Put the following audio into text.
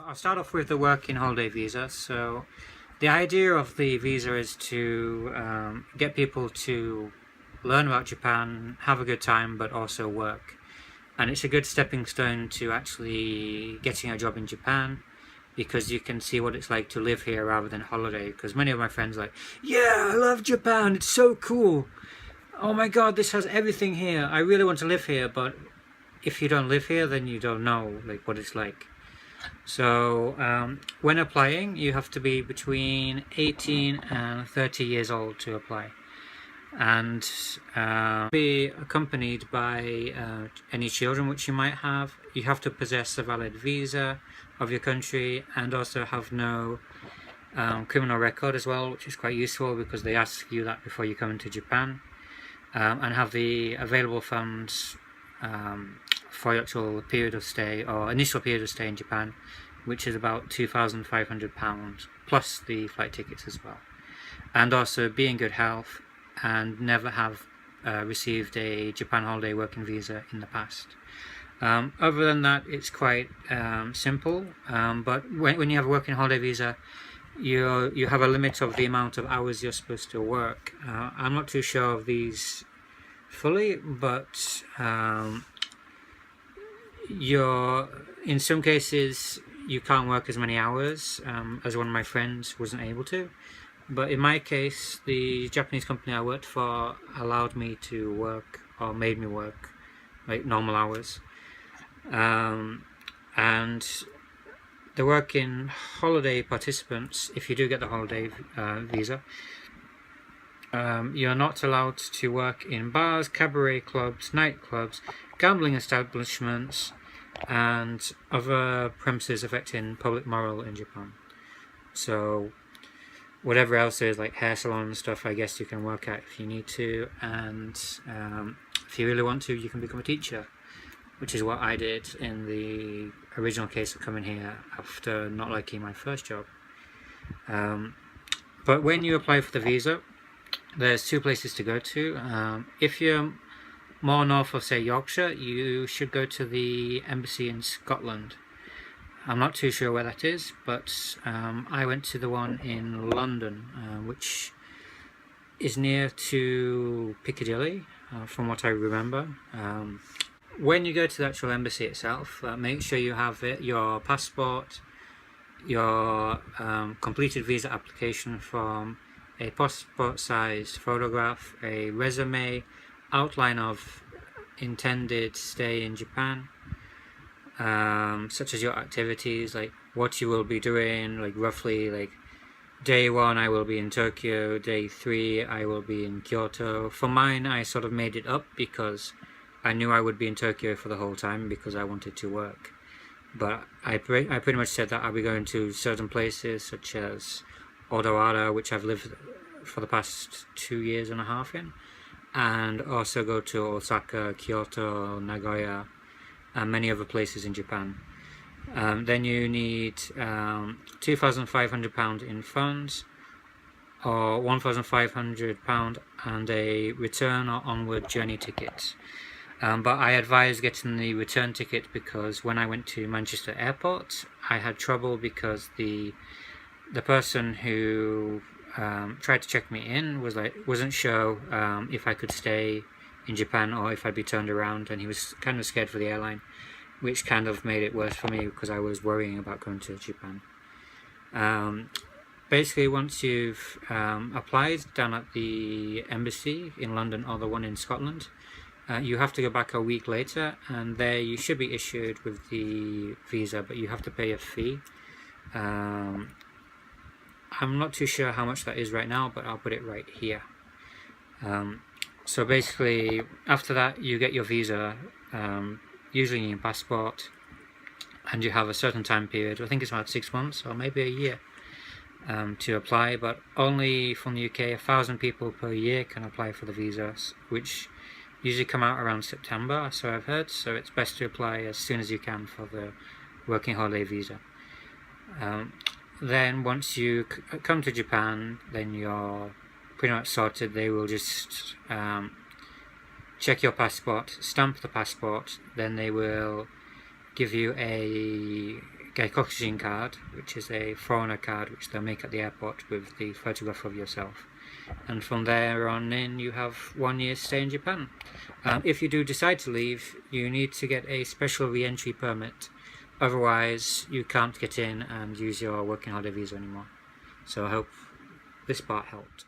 I'll start off with the working holiday visa. So the idea of the visa is to get people to learn about Japan, have a good time, but also work. And it's a good stepping stone to actually getting a job in Japan, because you can see what it's like to live here rather than holiday. Because many of my friends are like, yeah, I love Japan, it's so cool. Oh my god, this has everything here. I really want to live here, but if you don't live here, then you don't know like what it's like. So when applying, you have to be between 18 and 30 years old to apply, and be accompanied by any children which you might have. You have to possess a valid visa of your country, and also have no criminal record as well, which is quite useful because they ask you that before you come into Japan, and have the available funds for your actual period of stay, or initial period of stay in Japan, which is about £2,500 plus the flight tickets as well. And also be in good health and never have received a Japan holiday working visa in the past. Other than that, it's quite simple, but when you have a working holiday visa, you have a limit of the amount of hours you're supposed to work. I'm not too sure of these fully, but in some cases you can't work as many hours as one of my friends wasn't able to. But in my case, the Japanese company I worked for allowed me to work, or made me work, like normal hours. And the working holiday participants, if you do get the holiday visa, you're not allowed to work in bars, cabaret clubs, nightclubs, gambling establishments, and other premises affecting public moral in Japan. So whatever else is like hair salon and stuff, I guess you can work at if you need to, and if you really want to, you can become a teacher, which is what I did in the original case of coming here after not liking my first job. But when you apply for the visa, there's two places to go to. If you're more north of, say, Yorkshire, you should go to the embassy in Scotland. I'm not too sure where that is, but I went to the one in London, which is near to Piccadilly, from what I remember. When you go to the actual embassy itself, make sure you have your passport, your completed visa application form, a passport-sized photograph, a resume, outline of intended stay in Japan, such as your activities, like what you will be doing, like roughly, like day 1 I will be in Tokyo, day 3 I will be in Kyoto. For mine, I sort of made it up because I knew I would be in Tokyo for the whole time because I wanted to work. But I pretty much said that I'll be going to certain places such as Odawara, which I've lived for the past 2.5 years in, and also go to Osaka, Kyoto, Nagoya, and many other places in Japan. Then you need £2,500 in funds, or £1,500 and a return or onward journey ticket. But I advise getting the return ticket because when I went to Manchester Airport, I had trouble because the person who tried to check me in wasn't sure if I could stay in Japan or if I'd be turned around, and he was kind of scared for the airline, which kind of made it worse for me because I was worrying about going to Japan. Basically, once you've applied down at the embassy in London or the one in Scotland, you have to go back a week later, and there you should be issued with the visa, but you have to pay a fee. I'm not too sure how much that is right now, but I'll put it right here. So basically, after that, you get your visa, usually in your passport, and you have a certain time period. I think it's about 6 months or maybe a year to apply, but only from the UK, 1,000 people per year can apply for the visas, which usually come out around September, so I've heard. So it's best to apply as soon as you can for the working holiday visa. Then once you come to Japan, then you're pretty much sorted. They will just check your passport, stamp the passport, then they will give you a get a Kokushin card, which is a foreigner card which they'll make at the airport with the photograph of yourself. And from there on in, you have 1 year's stay in Japan. If you do decide to leave, you need to get a special re-entry permit. Otherwise, you can't get in and use your working holiday visa anymore. So I hope this part helped.